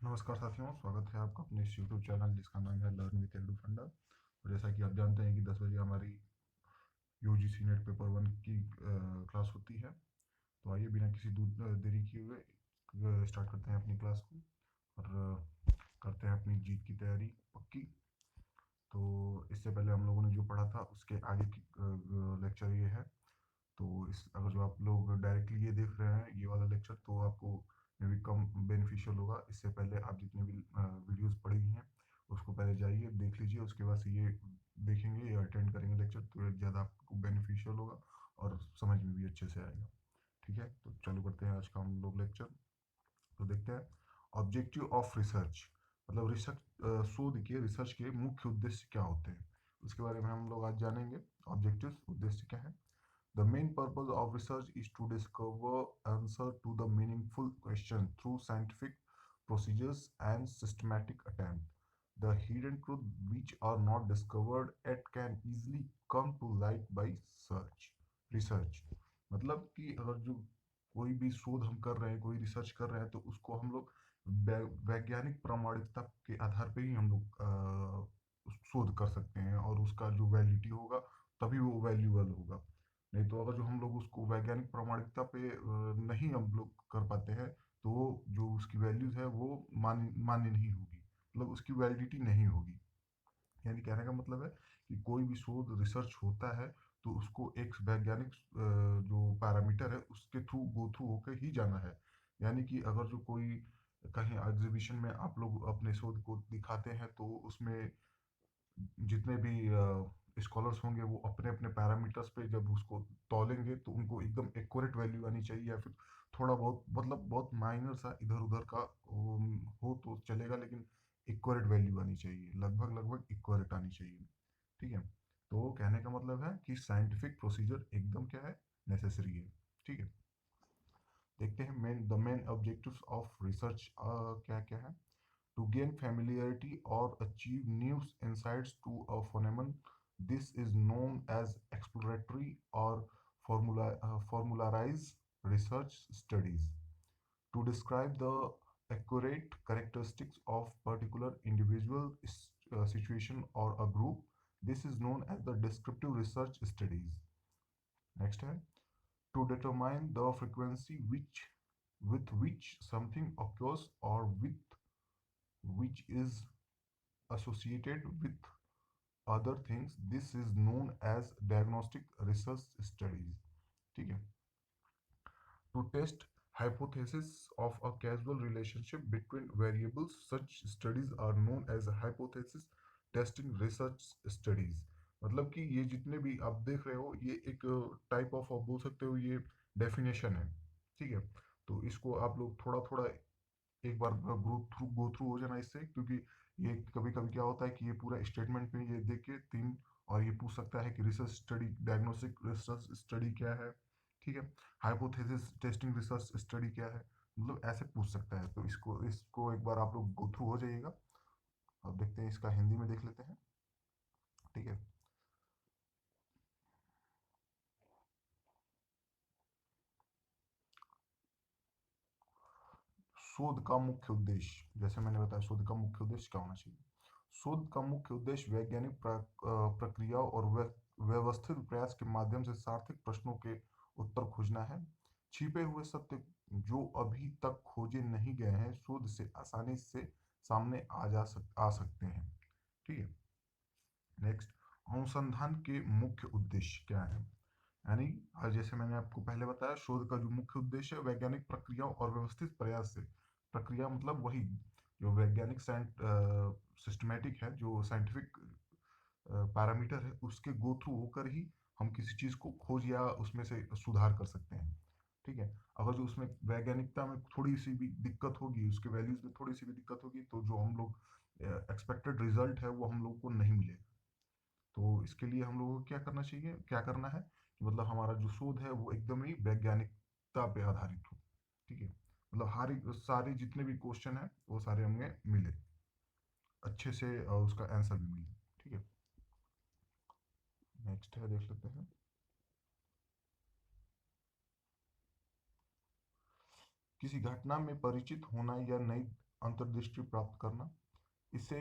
नमस्कार साथियों, स्वागत है आपका अपने इस यूट्यूब चैनल जिसका नाम है लर्न विद एडू फंडा। और जैसा कि आप जानते हैं कि 10 बजे हमारी यूजीसी नेट पेपर 1 की क्लास होती है। तो आइए बिना किसी देरी किए हुए स्टार्ट करते हैं अपनी क्लास को और करते हैं अपनी जीत की तैयारी पक्की। तो इससे पहले हम लोगों ने जो पढ़ा था उसके आगे की लेक्चर ये है। तो इस अगर जो आप लोग डायरेक्टली ये देख रहे हैं ये वाला लेक्चर, तो आपको मे भी कम बेनिफिशियल होगा। इससे पहले आप जितने भी वीडियोस पढ़ी हैं उसको पहले जाइए देख लीजिए, उसके बाद से ये देखेंगे या अटेंड करेंगे लेक्चर, तो ज़्यादा आपको बेनिफिशियल होगा और समझ में भी अच्छे से आएगा। ठीक है, तो चालू करते हैं आज का हम लोग लेक्चर। तो देखते हैं ऑब्जेक्टिव ऑफ रिसर्च, मतलब रिसर्च शोध के रिसर्च के मुख्य उद्देश्य क्या होते हैं उसके बारे में हम लोग आज जानेंगे। ऑब्जेक्टिव उद्देश्य क्या है। The main purpose of research is to discover answer to the meaningful question through scientific procedures and systematic attempt. The hidden truth which are not discovered yet can easily come to light by search. Research मतलब कि अगर जो कोई भी शोध हम कर रहे हैं, कोई रिसर्च कर रहे हैं, तो उसको हम लोग वैज्ञानिक प्रामाणिकता के आधार पे ही हम लोग शोध कर सकते हैं और उसका जो वैलिडिटी होगा तभी वो वैल्यूएबल होगा। नहीं तो अगर जो हम लोग उसको वैज्ञानिक प्रामाणिकता पे नहीं हम लोग कर पाते हैं, तो जो उसकी वैल्यूज है वो मान्य नहीं होगी, मतलब उसकी वैलिडिटी नहीं होगी। यानी कहने का मतलब है कि कोई भी शोध रिसर्च होता है तो उसको एक वैज्ञानिक जो पैरामीटर है उसके थ्रू गो थ्रू होकर ही जाना है। यानी कि अगर जो कोई कहीं एग्जीबिशन में आप लोग अपने शोध को दिखाते हैं तो उसमें जितने भी स्कॉलर्स होंगे वो अपने अपने पैरामीटर्स पे जब उसको तौलेंगे तो उनको एकदम एक्यूरेट वैल्यू आनी चाहिए, या फिर थोड़ा बहुत मतलब बहुत माइनर सा इधर उधर का हो तो चलेगा, लेकिन एक्यूरेट वैल्यू आनी चाहिए, लगभग लगभग एक्यूरेट आनी चाहिए। ठीक है, तो कहने का मतलब है कि साइंटिफिक प्रोसीजर एकदम क्या है, नेसेसरी है। ठीक है, देखते हैं मेन ऑब्जेक्टिव्स ऑफ रिसर्च क्या क्या है। To gain familiarity or achieve new insights to a phenomenon, this is known as exploratory or formularized research studies. To describe the accurate characteristics of particular individual situation or a group, this is known as the descriptive research studies. Next है to determine the frequency with which something occurs or with which is associated with other things, this is known as diagnostic research studies. ठीक है, to test hypothesis of a causal relationship between variables, such studies are known as hypothesis testing research studies। मतलब कि ये जितने भी आप देख रहे हो ये एक टाइप ऑफ आप बोल सकते हो, ये डेफिनेशन है। ठीक है, तो इसको आप लोग थोड़ा थोड़ा एक बार गो थ्रू हो जाना इससे, क्योंकि ये कभी कभी क्या होता है कि ये पूरा स्टेटमेंट में ये देख के तीन और ये पूछ सकता है कि research study diagnostic research study क्या है। ठीक है, हाइपोथेसिस टेस्टिंग रिसर्च स्टडी क्या है, मतलब ऐसे पूछ सकता है। तो इसको इसको एक बार आप लोग गो थ्रू हो जाइएगा। अब देखते हैं इसका हिंदी में देख लेते हैं। ठीक है, शोध का मुख्य उद्देश्य, जैसे मैंने बताया शोध का मुख्य उद्देश्य क्या होना चाहिए। शोध का मुख्य उद्देश्य वैज्ञानिक प्रक्रिया और व्यवस्थित प्रयास के माध्यम से सार्थक प्रश्नों के उत्तर खोजना है। छिपे हुए सत्य जो अभी तक खोजे नहीं गए हैं शोध से आसानी से सामने आ सकते हैं। ठीक है, नेक्स्ट, अनुसंधान के मुख्य उद्देश्य क्या है। यानी जैसे मैंने आपको पहले बताया शोध का जो मुख्य उद्देश्य है वैज्ञानिक प्रक्रियाओं और व्यवस्थित प्रयास से, प्रक्रिया मतलब वही जो वैज्ञानिक सिस्टमेटिक है, जो साइंटिफिक पैरामीटर है उसके गो थ्रू होकर ही हम किसी चीज़ को खोज या उसमें से सुधार कर सकते हैं। ठीक है, अगर जो उसमें वैज्ञानिकता में थोड़ी सी भी दिक्कत होगी, उसके वैल्यूज में थोड़ी सी भी दिक्कत होगी, तो जो हम लोग एक्सपेक्टेड रिजल्ट है वो हम लोग को नहीं मिलेगा। तो इसके लिए हम लोगों को क्या करना चाहिए, क्या करना है कि मतलब हमारा जो शोध है वो एकदम ही वैज्ञानिकता पे आधारित हो। ठीक है, मतलब हर सारे जितने भी क्वेश्चन है वो सारे हमें मिले अच्छे से और उसका आंसर भी मिले। ठीक है, नेक्स्ट है देख लेते हैं। किसी घटना में परिचित होना या नई अंतर्दृष्टि प्राप्त करना। इसे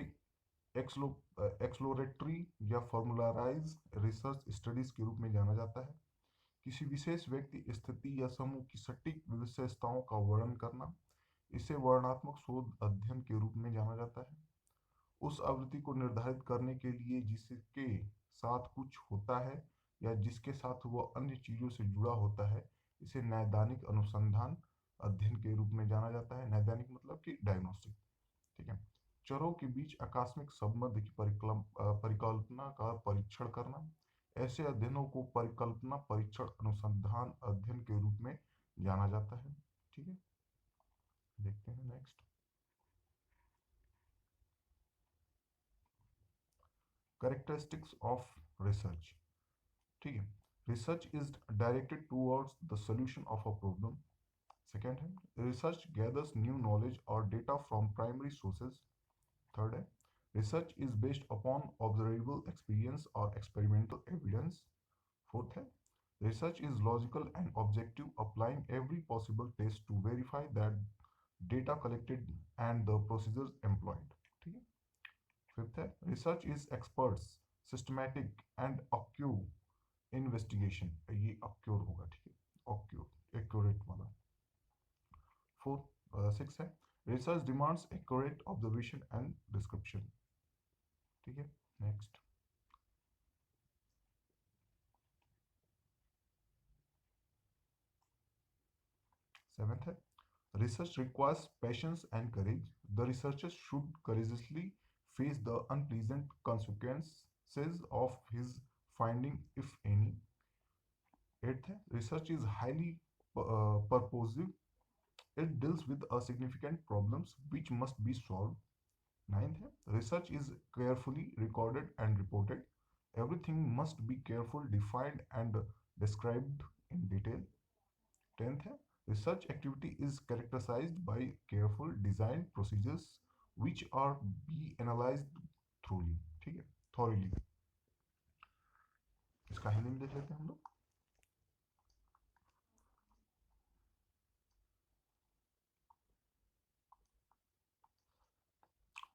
एक्सप्लोरेटरी या फॉर्मुलाराइज रिसर्च स्टडीज के रूप में जाना जाता है। किसी विशेष व्यक्ति, स्थिति या समूह की सटीक विशेषताओं का वर्णन करना, इसे वर्णनात्मक शोध अध्ययन के रूप में जाना जाता है। उस आवृत्ति को निर्धारित करने के लिए जिसके साथ कुछ होता है या जिसके साथ वह अन्य चीजों से जुड़ा होता है, इसे नैदानिक अनुसंधान अध्ययन के रूप में जाना जाता है। नैदानिक मतलब कि डायग्नोस्टिक। ठीक है। चरों के बीच आकस्मिक संबंध की परिकल्पना का परीक्षण करना, ऐसे अध्ययनों को परिकल्पना परीक्षण अनुसंधान अध्ययन के रूप में जाना जाता है। ठीक है, देखते हैं नेक्स्ट। Characteristics of research. ठीक है, research is directed towards the solution of a problem. Second है, रिसर्च गैदर्स न्यू नॉलेज और data from primary sources. Third है, research is based upon observable experience और एक्सपेरिमेंटल एविडेंस। फोर्थ है, research is logical and objective, applying every possible test to verify that data collected and the procedures employed. ठीक है। Fifth है, research is experts, systematic and अक्यू investigation. ये accurate होगा, ठीक है, अक्योर एक्यूरेट वाला। फोर्थ सिक्स है, research demands accurate observation and description. ठीक है, नेक्स्ट। सेवेंथ है, research requires patience and courage. The researcher should courageously face the unpleasant consequences of his finding, if any. Eighth है, research is highly purposive. It deals with a significant problems which must be solved. Ninth है, research is carefully recorded and reported. Everything must be carefully defined and described in detail. Tenth है, research activity is characterized by careful design procedures which are be analyzed thoroughly. ठीक है, thoroughly। इसका हिंदी में देख लेते हैं हम लोग।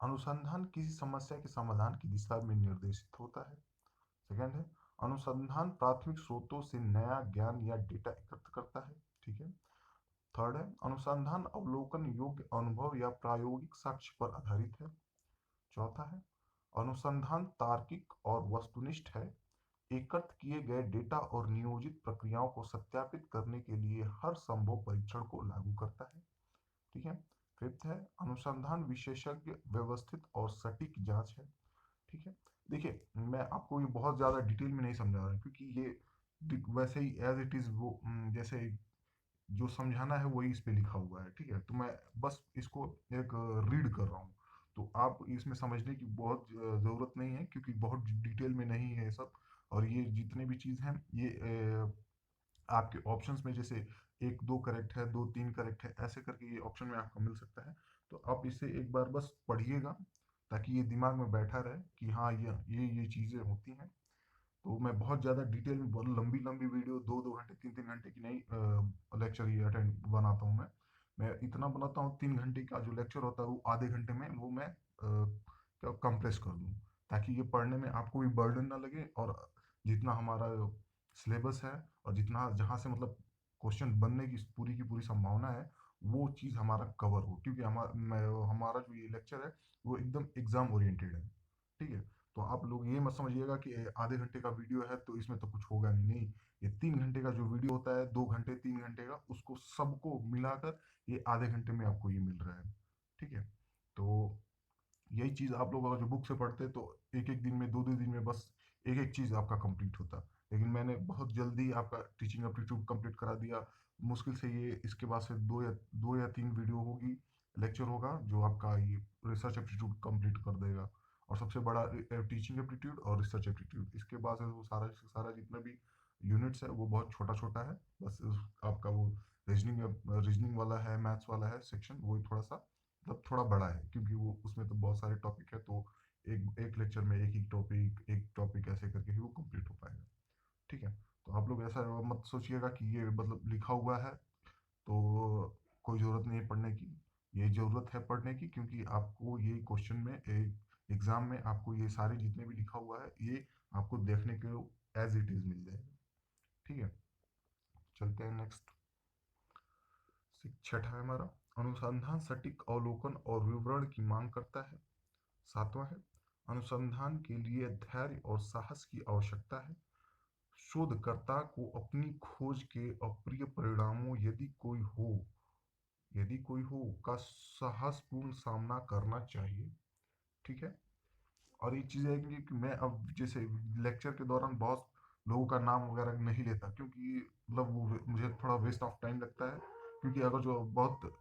अनुसंधान किसी समस्या के समाधान की दिशा में निर्देशित होता है। सेकंड है, अनुसंधान प्राथमिक स्रोतों से नया ज्ञान या डेटा एकत्र करता है। ठीक है। थर्ड है, अनुसंधान अवलोकन योग्य अनुभव या प्रायोगिक साक्ष्य पर आधारित है। चौथा है, अनुसंधान तार्किक और वस्तुनिष्ठ है, एकत्र किए गए डेटा और नियोजित प्रक्रियाओं को सत्यापित करने के लिए हर संभव परीक्षण को लागू करता है। ठीक है। फिफ्थ है, अनुसंधान विशेषज्ञ व्यवस्थित और सटीक जांच है। ठीक है। देखिए, मैं आपको ये बहुत ज़्यादा डिटेल में नहीं समझा रहा हूँ क्योंकि ये वैसे ही एज इट इज़ वो जैसे जो समझाना है वही इस पे लिखा हुआ है। ठीक है, तो मैं बस इसको एक रीड कर रहा हूँ, तो आप इसमें समझने की बहुत ज़रूरत नहीं है क्योंकि बहुत डिटेल में नहीं है सब। और ये जितने भी चीज़ हैं ये आपके ऑप्शंस में जैसे एक दो करेक्ट है, दो तीन करेक्ट है, ऐसे करके ये ऑप्शन में आपको मिल सकता है। तो आप इसे एक बार बस पढ़िएगा ताकि ये दिमाग में बैठा रहे कि हाँ ये चीज़ें होती हैं। तो मैं बहुत ज़्यादा डिटेल में बहुत लंबी लंबी वीडियो 2-2 घंटे 3-3 घंटे की नहीं लेक्चर ये अटेंड बनाता हूँ मैं इतना बनाता हूँ 3 घंटे का जो लेक्चर होता है वो आधे घंटे में वो मैं कंप्रेस कर दूँ ताकि ये पढ़ने में आपको भी बर्डन ना लगे और जितना हमारा सिलेबस है और जितना जहाँ से मतलब क्वेश्चन बनने की पूरी संभावना है वो चीज़ हमारा कवर हो क्योंकि हमारा जो ये लेक्चर है वो एकदम एग्जाम ओरिएंटेड है। ठीक है, तो आप लोग ये मत समझिएगा कि आधे घंटे का वीडियो है तो इसमें तो कुछ होगा नहीं। ये 3 घंटे का जो वीडियो होता है 2 घंटे 3 घंटे का उसको सबको मिलाकर ये आधे घंटे में आपको ये मिल रहा है। ठीक है, तो यही चीज़ आप लोग अगर जो बुक से पढ़ते तो एक एक दिन में दो दो दिन में बस एक एक चीज़ आपका कंप्लीट होता। लेकिन मैंने बहुत जल्दी आपका टीचिंग एप्टीट्यूड कंप्लीट करा दिया। मुश्किल से ये इसके बाद से दो या तीन वीडियो होगी, लेक्चर होगा जो आपका ये रिसर्च एप्टीट्यूड कंप्लीट कर देगा। और सबसे बड़ा टीचिंग एप्टीट्यूड और रिसर्च एप्टीट्यूड, इसके बाद से वो सारा जितना भी यूनिट्स है वो बहुत छोटा छोटा है। बस आपका वो रीजनिंग वाला है, मैथ्स वाला है सेक्शन, वो थोड़ा सा मतलब थोड़ा बड़ा है क्योंकि वो उसमें तो बहुत सारे टॉपिक है। तो एक एक लेक्चर में एक टॉपिक ऐसे करके ही वो कंप्लीट हो पाएगा। ठीक है, तो आप लोग ऐसा मत सोचिएगा कि ये मतलब लिखा हुआ है तो कोई ज़रूरत नहीं है पढ़ने की। ये ज़रूरत है पढ़ने की, क्योंकि आपको ये क्वेश्चन में एग्ज़ाम में आपको ये सारे जितने भी लिखा हुआ है ये आपको देखने के एज इट इज़ मिल जाएगा। ठीक है, चलते हैं नेक्स्ट। छठा है हमारा, अनुसंधान सटीक अवलोकन और विवरण की मांग करता है। सातवां है, अनुसंधान के लिए धैर्य और साहस की आवश्यकता है। शोधकर्ता को अपनी खोज के अप्रिय परिणामों यदि कोई हो का साहसपूर्ण सामना करना चाहिए। ठीक है, और एक चीज़ है कि मैं अब जैसे लेक्चर के दौरान बहुत लोगों का नाम वगैरह नहीं लेता, क्योंकि मतलब वो मुझे थोड़ा वेस्ट ऑफ टाइम लगता है, क्योंकि अगर जो बहुत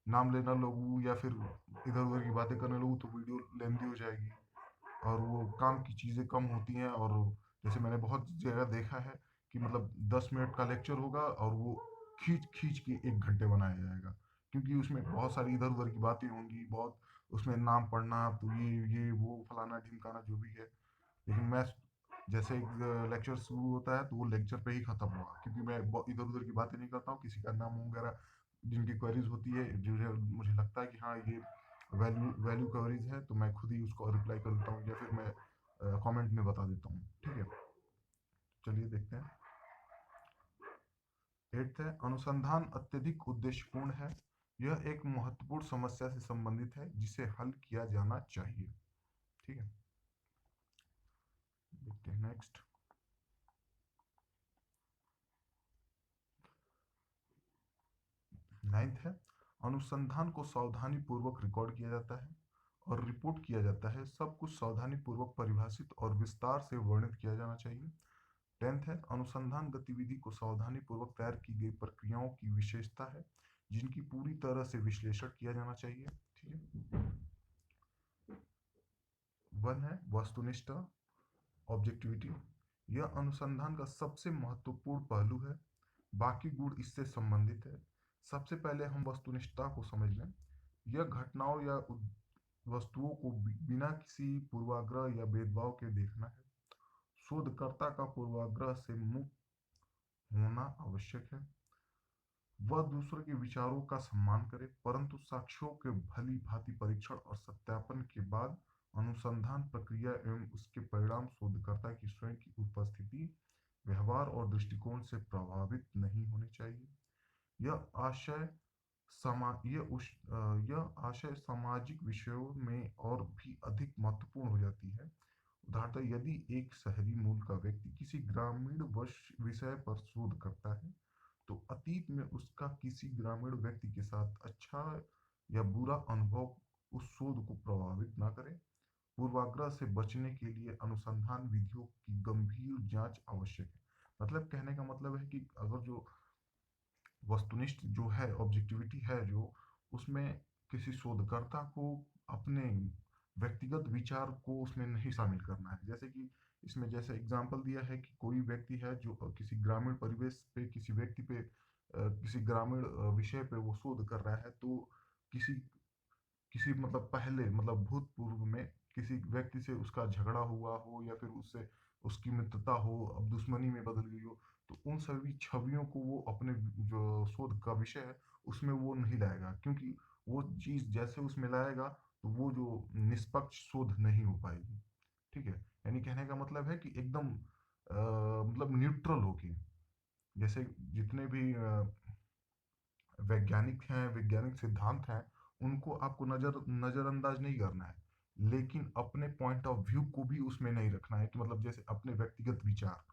नाम लेना लोगों या फिर इधर उधर की बातें करने लोगों तो वीडियो लेंदी हो जाएगी और वो काम की चीज़ें कम होती हैं। और जैसे मैंने बहुत जगह देखा है कि मतलब 10 मिनट का लेक्चर होगा और वो खींच खींच के 1 घंटे बनाया जाएगा, क्योंकि उसमें बहुत सारी इधर उधर की बातें होंगी, बहुत उसमें नाम पढ़ना, तो ये वो फलाना ढिमकाना जो भी है। लेकिन मैं जैसे एक लेक्चर शुरू होता है तो वो लेक्चर पे ही खत्म हुआ, क्योंकि मैं इधर उधर की बातें नहीं करता हूँ, किसी का नाम वगैरह जिनकी क्वेरीज होती है जो मुझे लगता है कि हाँ ये वैल्यू वैल्यू कवरेज है, तो मैं खुद ही उसको रिप्लाई कर देता हूँ या फिर मैं कमेंट में बता देता हूँ। ठीक है, चलिए देखते हैं। एट्थ है, अनुसंधान अत्यधिक उद्देश्यपूर्ण है। यह एक महत्वपूर्ण समस्या से संबंधित है जिसे हल किया जाना चाहिए। ठीक है, देखते हैं नेक्स्ट। नाइन्थ है, अनुसंधान को सावधानी पूर्वक रिकॉर्ड किया जाता है और रिपोर्ट किया जाता है। सब कुछ सावधानी पूर्वक परिभाषित और विस्तार से वर्णित किया जाना चाहिए। टेंथ है, अनुसंधान गतिविधि को सावधानी पूर्वक तैयार की गई प्रक्रियाओं की विशेषता है जिनकी पूरी तरह से विश्लेषण किया जाना चाहिए। ठीक है, वन है वस्तुनिष्ठ ऑब्जेक्टिविटी। यह अनुसंधान का सबसे महत्वपूर्ण पहलू है, बाकी गुण इससे संबंधित है। सबसे पहले हम वस्तुनिष्ठता को समझ लें। यह घटनाओं या वस्तुओं को बिना किसी पूर्वाग्रह या भेदभाव के देखना है। शोधकर्ता का पूर्वाग्रह से मुक्त होना आवश्यक है। वह दूसरों के विचारों का सम्मान करे, परंतु साक्ष्यों के भली भांति परीक्षण और सत्यापन के बाद अनुसंधान प्रक्रिया एवं उसके परिणाम शोधकर्ता की स्वयं की उपस्थिति, व्यवहार और दृष्टिकोण से प्रभावित नहीं होने चाहिए। यह आशय सामाजिक विषयों में और भी अधिक महत्वपूर्ण हो जाती है। उदाहरणतः यदि एक शहरी मूल का व्यक्ति किसी ग्रामीण विषय पर शोध करता है, तो अतीत में उसका किसी ग्रामीण व्यक्ति के साथ अच्छा या बुरा अनुभव उस शोध को प्रभावित न करे। पूर्वाग्रह से बचने के लिए अनुसंधान विधियों की गंभीर जांच आवश्यक है। मतलब कहने का मतलब है कि अगर जो वस्तुनिष्ठ जो है ऑब्जेक्टिविटी है जो, उसमें किसी शोधकर्ता को अपने व्यक्तिगत विचार को उसमें नहीं शामिल करना है। जैसे कि इसमें जैसे एग्जाम्पल दिया है कि कोई व्यक्ति है जो किसी ग्रामीण परिवेश पे किसी व्यक्ति पे किसी ग्रामीण विषय पे वो शोध कर रहा है, तो किसी किसी मतलब पहले मतलब भूतपूर्व में किसी व्यक्ति से उसका झगड़ा हुआ हो या फिर उससे उसकी मित्रता हो, अब दुश्मनी में बदल गई हो, तो उन सभी छवियों को वो अपने जो शोध का विषय है उसमें वो नहीं लाएगा, क्योंकि वो चीज जैसे उसमें लाएगा तो वो जो निष्पक्ष शोध नहीं हो पाएगी। ठीक है, यानी कहने का मतलब है कि एकदम मतलब न्यूट्रल होके, जैसे जितने भी वैज्ञानिक हैं, वैज्ञानिक सिद्धांत हैं, उनको आपको नजरअंदाज नहीं करना है, लेकिन अपने पॉइंट ऑफ व्यू को भी उसमें नहीं रखना है कि मतलब जैसे अपने व्यक्तिगत विचार,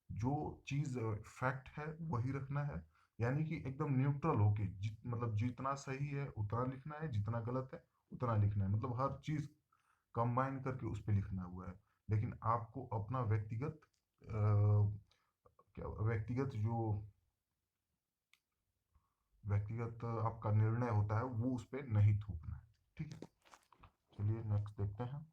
जो चीज फैक्ट है वही रखना है। यानी कि एकदम न्यूट्रल होके मतलब जितना सही है उतना लिखना है, जितना गलत है उतना लिखना है, मतलब हर चीज कंबाइन करके उस पर लिखना हुआ है। लेकिन आपको अपना क्या व्यक्तिगत जो व्यक्तिगत आपका निर्णय होता है वो उस पर नहीं थोपना है। ठीक है, चलिए नेक्स्ट देखते हैं।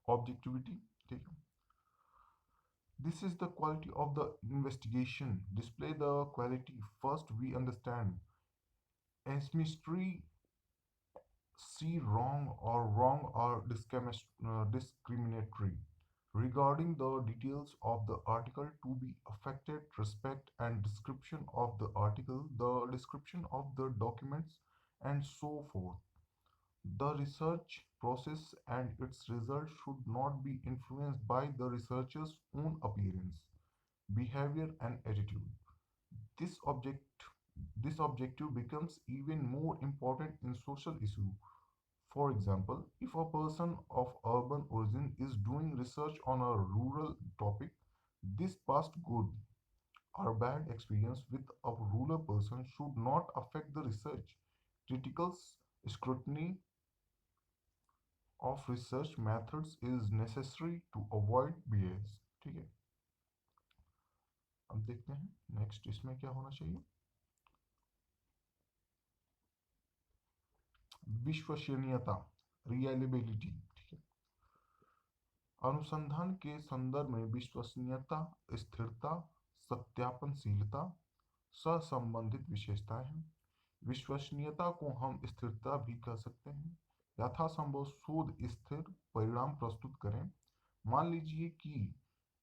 ऑब्जेक्टिविटी। ठीक है, this is the quality of the investigation. Display the quality. First we understand asymmetry, see wrong or discriminatory. regarding the details of the article to be affected, respect and description of the article, the description of the documents, and so forth. The research process and its results should not be influenced by the researcher's own appearance, behavior, and attitude. This object this objective becomes even more important in social issue. For example, if a person of urban origin is doing research on a rural topic, this past good or bad experience with a rural person should not affect the research. Critical scrutiny of research methods is necessary to avoid bias. ठीक है, अब देखते हैं next इसमें क्या होना चाहिए। विश्वसनीयता, रियलेबिलिटी। ठीक है, अनुसंधान के संदर्भ में विश्वसनीयता, स्थिरता, सत्यापनशीलता सहसंबंधित विशेषताएं हैं। विश्वसनीयता को हम स्थिरता भी कह सकते हैं। यथासंभव शोध स्थिर परिणाम प्रस्तुत करें। मान लीजिए कि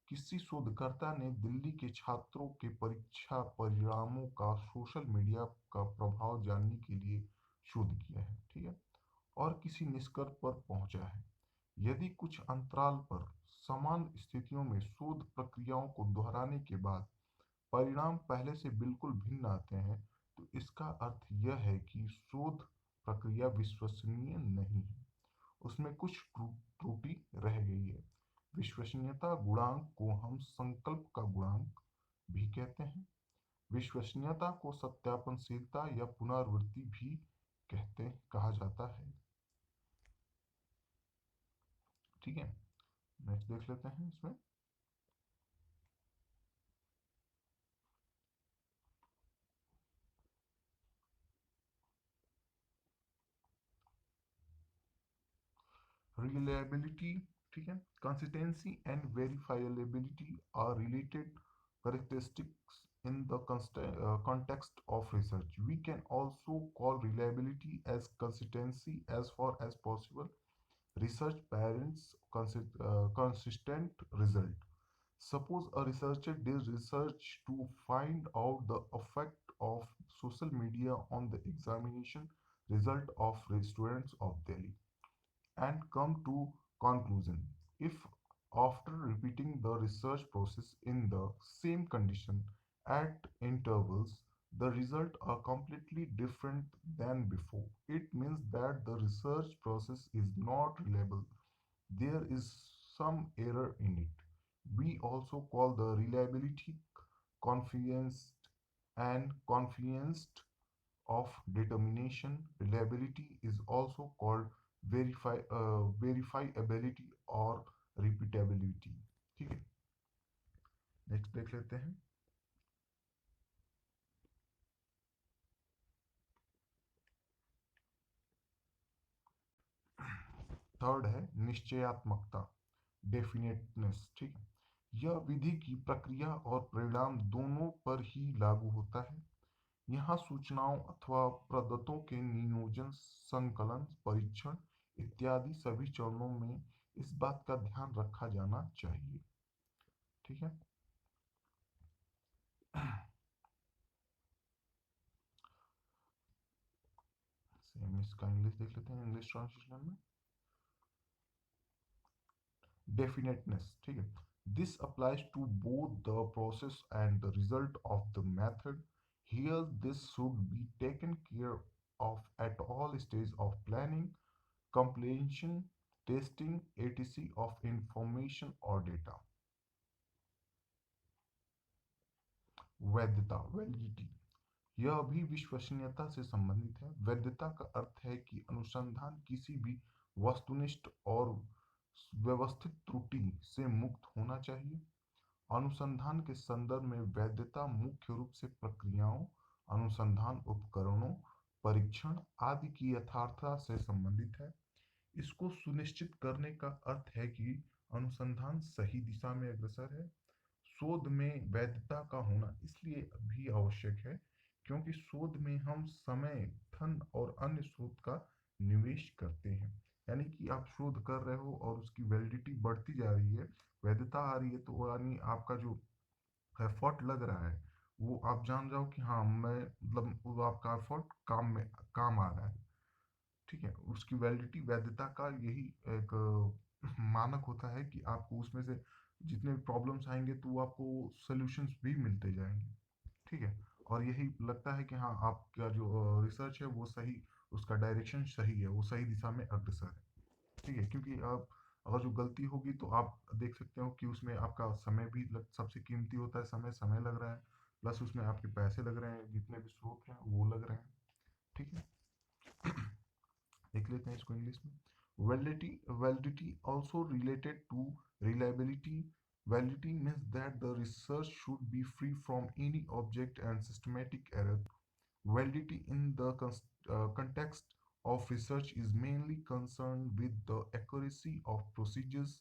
किसी शोधकर्ता ने दिल्ली के छात्रों के परीक्षा परिणामों का सोशल मीडिया का प्रभाव जानने के लिए शोध किया है, ठीक है, और किसी निष्कर्ष पर पहुंचा है। यदि कुछ अंतराल पर समान स्थितियों में शोध प्रक्रियाओं को दोहराने के बाद परिणाम पहले से बिल्कुल भिन्न आते हैं, तो इसका अर्थ यह है कि शोध प्रक्रिया विश्वसनीय नहीं है, उसमें कुछ त्रुटि रह गई है। विश्वसनीयता गुणांक को हम संकल्प का गुणांक भी कहते हैं। विश्वसनीयता को सत्यापनशीलता या पुनरावृत्ति भी कहा जाता है। ठीक है, नेक्स्ट देख लेते हैं इसमें। रिलायबिलिटी, ठीक है, consistency and verifiability are related characteristics in the context of research. We can also call reliability as consistency as far as possible. Research parents consistent result. Suppose a researcher did research to find out the effect of social media on the examination result of students of Delhi and come to conclusion. If after repeating the research process in the same condition at intervals, the results are completely different than before, it means that the research process is not reliable. There is some error in it. We also call the reliability confidence and confidence of determination. Reliability is also called verifiability और repeatability। ठीक है, next देख लेते हैं। Third है निश्चयात्मकता, definiteness. ठीक है, यह विधि की प्रक्रिया और परिणाम दोनों पर ही लागू होता है। यहाँ सूचनाओं अथवा प्रदत्तों के नियोजन, संकलन, परीक्षण इत्यादि सभी चरणों में इस बात का ध्यान रखा जाना चाहिए। ठीक है, सेम इसका इंग्लिश देख लेते हैं, इंग्लिश ट्रांसलेशन में। डेफिनेटनेस, ठीक है, this applies to both the process and the result of the method. Here this should be taken care of at all stage of planning, completion, testing, etc. of information or data। वैधता, validity, यह भी विश्वसनीयता से संबंधित है। वैधता का अर्थ है कि अनुसंधान किसी भी वस्तुनिष्ठ और व्यवस्थित त्रुटि से मुक्त होना चाहिए। अनुसंधान के संदर्भ में वैधता मुख्य रूप से प्रक्रियाओं, अनुसंधान उपकरणों, परीक्षण आदि की यथार्थता से संबंधित है। इसको सुनिश्चित करने का अर्थ है कि अनुसंधान सही दिशा में अग्रसर है। शोध में वैधता का होना इसलिए भी आवश्यक है क्योंकि शोध में हम समय, धन और अन्य स्रोत का निवेश करते हैं। यानी कि आप शोध कर रहे हो और उसकी वैलिडिटी बढ़ती जा रही है, वैधता आ रही है, तो यानी आपका जो एफर्ट लग रहा है वो आप जान जाओ कि हाँ मैं मतलब वो आपका एफर्ट काम आ रहा है। ठीक है, उसकी वैलिडिटी वैधता का यही एक मानक होता है कि आपको उसमें से जितने प्रॉब्लम्स आएंगे तो वो आपको सोल्यूशंस भी मिलते जाएंगे। ठीक है, और यही लगता है कि हाँ आपका जो रिसर्च है वो सही, उसका डायरेक्शन सही है, वो सही दिशा में अग्रसर है। ठीक है, क्योंकि आप अगर जो गलती होगी तो आप देख सकते हो कि उसमें आपका समय भी सबसे कीमती होता है, समय लग रहा है, प्लस उसमें आपके पैसे लग रहे हैं, जितने भी स्रोत हैं वो लग रहे हैं। ठीक है, देख लेते हैं इसको इंग्लिश में। Validity also related to reliability. Validity means that the research should be free from any object and systematic error. Validity in the context of research is mainly concerned with the accuracy of procedures,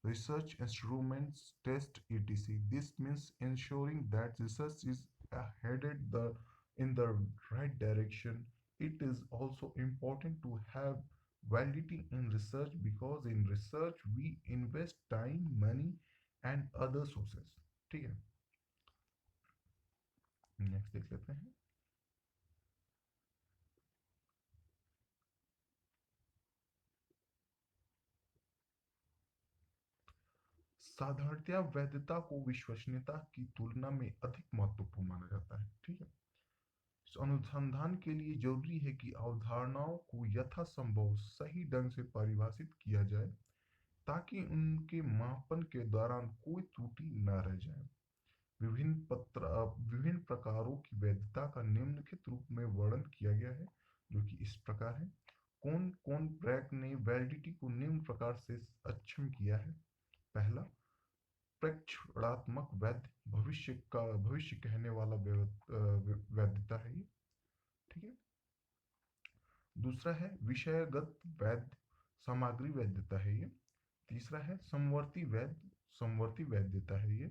research instruments, tests, etc. This means ensuring that research is headed in the right direction. It is also important to have validity in research because in research we invest time, money and other sources. ठीक है, next देख लेते हैं। साधारणतया वैधता को विश्वसनीयता की तुलना में अधिक महत्वपूर्ण माना जाता है। ठीक है, इस अनुसंधान के लिए जरूरी है कि अवधारणाओं को यथासंभव सही ढंग से परिभाषित किया जाए ताकि उनके मापन के दौरान कोई त्रुटि न रह जाए। विभिन्न प्रकारों की वैधता का निम्नलिखित रूप में वर्णन किया गया है, जो कि इस प्रकार है। कौन कौन ब्रैक ने वैलिडिटी को निम्न प्रकार से अक्षम किया है। पहला, प्रेक्षणात्मक वैध, भविष्य कहने वाला वैधता है ये। ठीक है, दूसरा है विषयगत वैध, सामग्री वैधता है ये। तीसरा है समवर्ती वैधता है ये।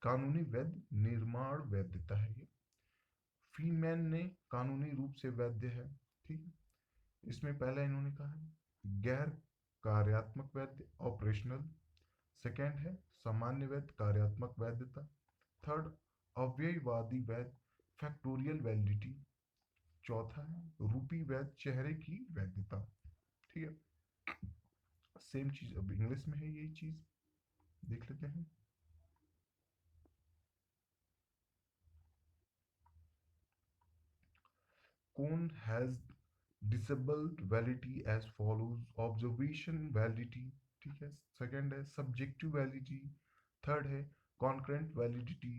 कानूनी वैध, निर्माण वैधता है ये। फीमैन ने कानूनी रूप से वैध है। ठीक है, इसमें पहला इन्होंने कहा है गैर कार्यात्मक वैध, ऑपरेशनल। सेकंड है सामान्य वैध, कार्यात्मक वैधता। थर्ड, अव्ययवादी वैध, फैक्टोरियल वैलिडिटी। चौथा है रूपी वैध, चेहरे की वैधता। ठीक है, सेम चीज अब इंग्लिश में है, यही चीज देख लेते हैं। कौन has disabled validity as follows: observation validity, ठीक है। सेकंड है subjective validity। थर्ड है concurrent validity।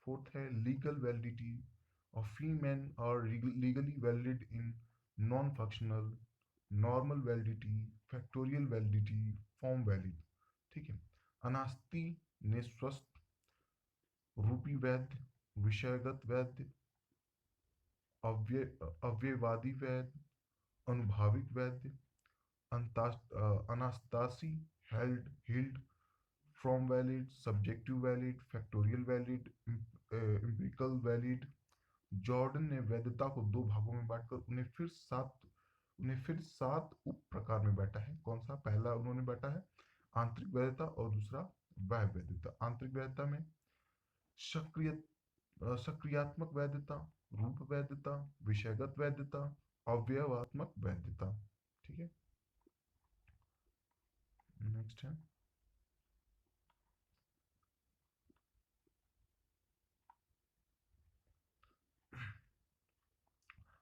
फोर्थ है legal validity। और free men are legally valid in non-functional, normal validity, factorial validity, form valid। ठीक है, अनास्ति ने स्वस्थ, रूपी वैध, विषयगत वैध, अव्ययवादी वैध, अनुभाविक वैध, अनास्तासी, healed, from valid, subjective valid, factorial valid, empirical valid। Jordan ने वैधता को दो भागों में बांटकर उन्हें फिर सात उप प्रकार में बांटा है। कौन सा? पहला उन्होंने बांटा है आंतरिक वैधता और दूसरा बाह्य वैधता। आंतरिक वैधता में सक्रिय सक्रियात्मक वैधता, रूप वैधता, विषयगत वैधता, अवयवात्मक वैधता। ठीक है, नेक्स्ट है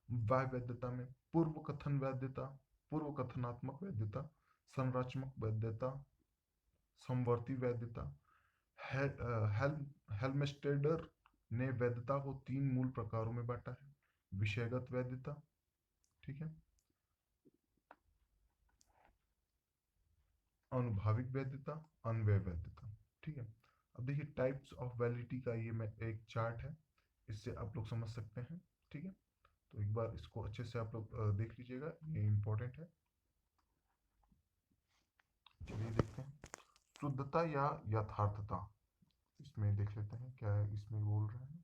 बाह्य वैधता में पूर्व कथनात्मक वैधता, संरचनात्मक वैधता, समवर्ती वैधता। हेल्मस्टेडर ने वैधता को तीन मूल प्रकारों में बांटा है: विषयगत वैधता, ठीक है, अनुभाविक वैधता, अन्वय वैधता। ठीक है, अब देखिए टाइप्स ऑफ वैलिडिटी का ये मैं एक चार्ट है, इससे आप लोग समझ सकते हैं। ठीक है, तो एक बार इसको अच्छे से आप लोग देख लीजिएगा, ये इंपॉर्टेंट है। चलिए देखते हैं शुद्धता या यथार्थता। इसमें देख लेते हैं क्या इसमें बोल रहे हैं।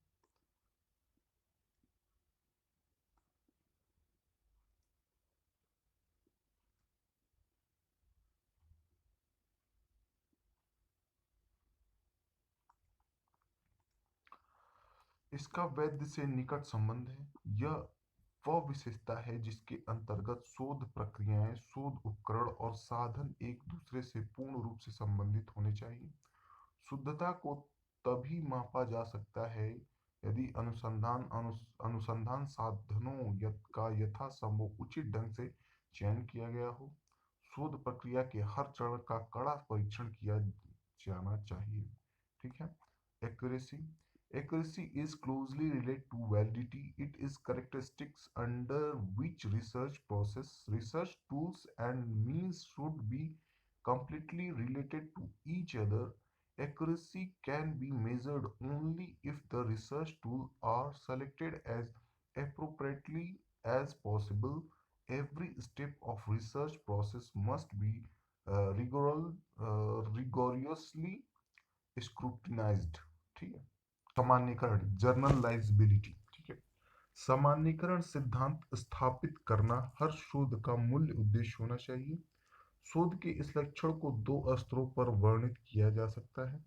इसका वैध से निकट संबंध है। यह वह विशेषता है जिसके अंतर्गत शोध प्रक्रियाएं, शोध उपकरण और साधन एक दूसरे से पूर्ण रूप से संबंधित होने चाहिए। शुद्धता को तभी मापा जा सकता है यदि अनुसंधान साधनों का यथासंभव उचित ढंग से चयन किया गया हो। शोध प्रक्रिया के हर चरण का कड़ा परीक्षण किया जाना चाहिए। ठीक है। Accuracy Accuracy is closely related to validity. It is characteristics under which research tools and means should be completely related to each other. Accuracy can be measured only if the research tools are selected as appropriately as possible. Every step of research process must be rigorously scrutinized. ठीक है। सामान्यीकरण जर्नलाइजेबिलिटी। ठीक है। सामान्यीकरण सिद्धांत स्थापित करना हर शोध का मूल उद्देश्य होना चाहिए। शोध के इस लक्षण को दो स्तरों पर वर्णित किया जा सकता है।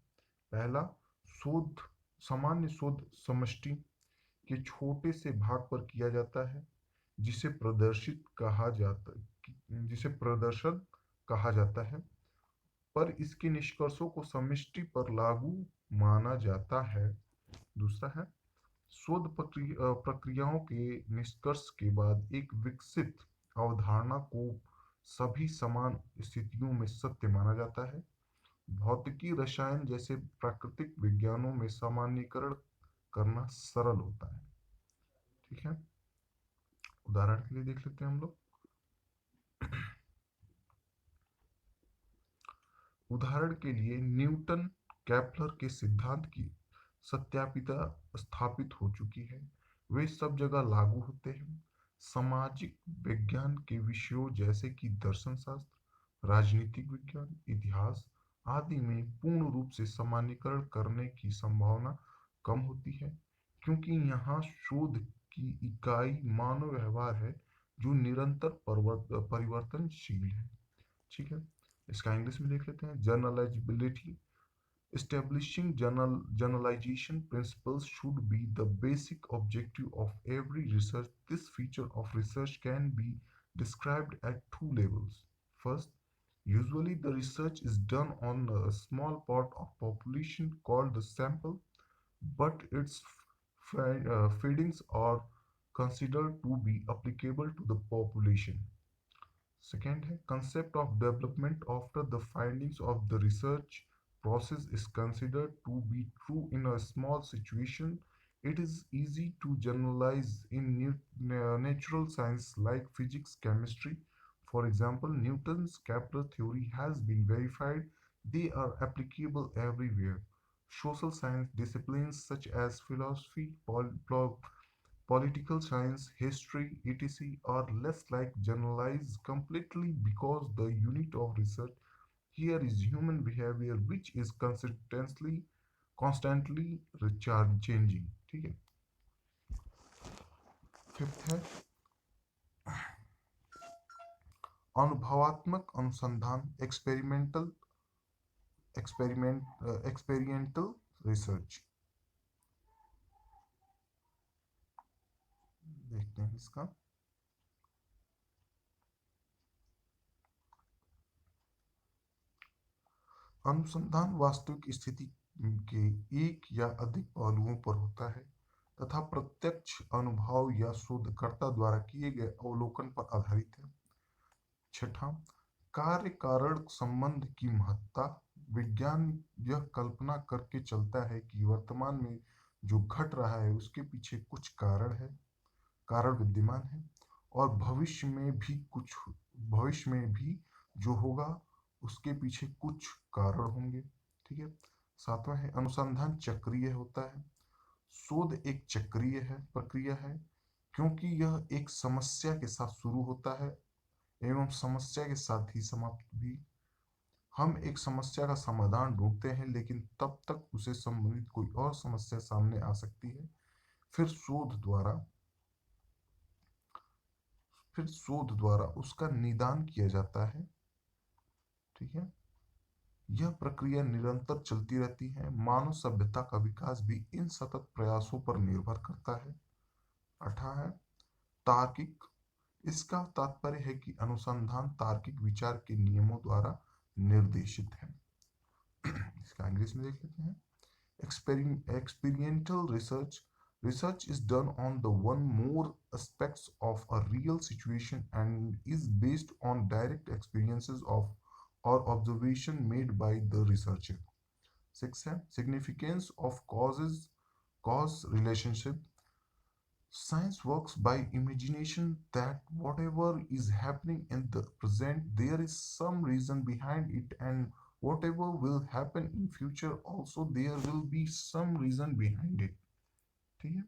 पहला, शोध सामान्य शोध समष्टि के छोटे से भाग पर किया जाता है जिसे प्रदर्शन कहा जाता है, पर इसके निष्कर्षों को समष्टि पर लागू माना जाता है। दूसरा है, शोध प्रक्रियाओं के निष्कर्ष के बाद एक विकसित अवधारणा को सभी समान स्थितियों में सत्य माना जाता है। भौतिकी, रसायन जैसे प्राकृतिक विज्ञानों में सामान्यीकरण करना सरल होता है। ठीक है। उदाहरण के लिए देख लेते हैं हम लोग। उदाहरण के लिए न्यूटन केपलर के सिद्धांत की सत्यापिता स्थापित हो चुकी है। वे सब जगह लागू होते हैं। सामाजिक विज्ञान के विषयों जैसे कि दर्शन शास्त्र, राजनीतिक विज्ञान, इतिहास आदि में पूर्ण रूप से सामान्यीकरण करने की संभावना कम होती है, क्योंकि यहाँ शोध की इकाई मानव व्यवहार है जो निरंतर परिवर्तनशील है। ठीक है। इसका इंग्लिश में देख लेते हैं। जर्नलाइजेबिलिटी Establishing generalization principles should be the basic objective of every research. This feature of research can be described at two levels. First, usually the research is done on a small part of population called the sample, but its findings are considered to be applicable to the population. Second है, concept of development after the findings of the research process is considered to be true in a small situation. It is easy to generalize in natural science like physics, chemistry. For example, Newton's Kepler theory has been verified. They are applicable everywhere. Social science disciplines such as philosophy, political science, history, etc. are less like generalized completely because the unit of research here is human behavior, which is constantly changing. ठीक है। Fifth है अनुभवात्मक अनुसंधान, experimental research. देखते हैं इसका। अनुसंधान वास्तविक स्थिति के एक या अधिक पहलुओं पर होता है तथा प्रत्यक्ष अनुभव या शोधकर्ता द्वारा किए गए अवलोकन पर आधारित है। छठा, कार्य कारण संबंध की महत्ता। विज्ञान यह कल्पना करके चलता है कि वर्तमान में जो घट रहा है उसके पीछे कुछ कारण विद्यमान है और भविष्य में भी जो होगा उसके पीछे कुछ कारण होंगे। ठीक है। सातवां है, अनुसंधान चक्रीय होता है। शोध एक चक्रीय प्रक्रिया है, क्योंकि यह एक समस्या के साथ शुरू होता है एवं समस्या के साथ ही समाप्त भी। हम एक समस्या का समाधान ढूंढते हैं, लेकिन तब तक उसे संबंधित कोई और समस्या सामने आ सकती है। फिर शोध द्वारा उसका निदान किया जाता है। ठीक है। यह प्रक्रिया निरंतर चलती रहती है। मानव सभ्यता का विकास भी इन सतत प्रयासों पर निर्भर करता है। 18 है तार्किक। इसका तात्पर्य है कि अनुसंधान तार्किक विचार के नियमों द्वारा निर्देशित है। इसका इंग्लिश में देख लेते हैं। Experiential research. Research is done on the one more aspects of a real situation and is based on direct experiences of or observation made by the researcher. 6 है significance of cause relationship. Science works by imagination that whatever is happening in the present, there is some reason behind it, and whatever will happen in future also there will be some reason behind it. ठीक है।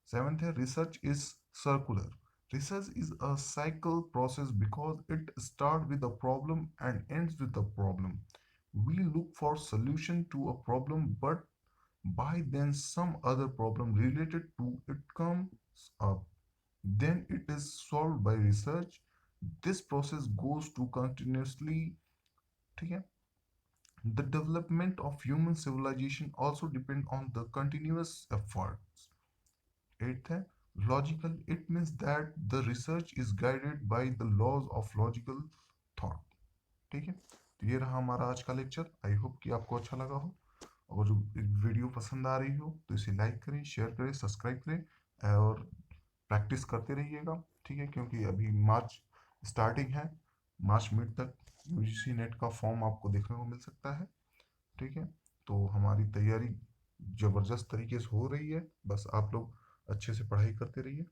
7th है research is circular. Research is a cycle process because it starts with a problem and ends with a problem. We look for solution to a problem, but by then some other problem related to it comes up. Then it is solved by research. This process goes to continuously. ठीक है। The development of human civilization also depend on the continuous efforts. 8th है logical. It means that the research is guided by the laws of logical thought. ठीक है। तो ये रहा हमारा आज का लेक्चर। आई होप कि आपको अच्छा लगा हो। अगर जो वीडियो पसंद आ रही हो तो इसे लाइक करें, शेयर करें, सब्सक्राइब करें और प्रैक्टिस करते रहिएगा। ठीक है, क्योंकि अभी मार्च स्टार्टिंग है। मार्च मिड तक यूजीसी नेट का फॉर्म आपको देखने को मिल सकता है। ठीक है, तो हमारी तैयारी ज़बरदस्त तरीके से हो रही है। बस आप लोग अच्छे से पढ़ाई करते रहिए।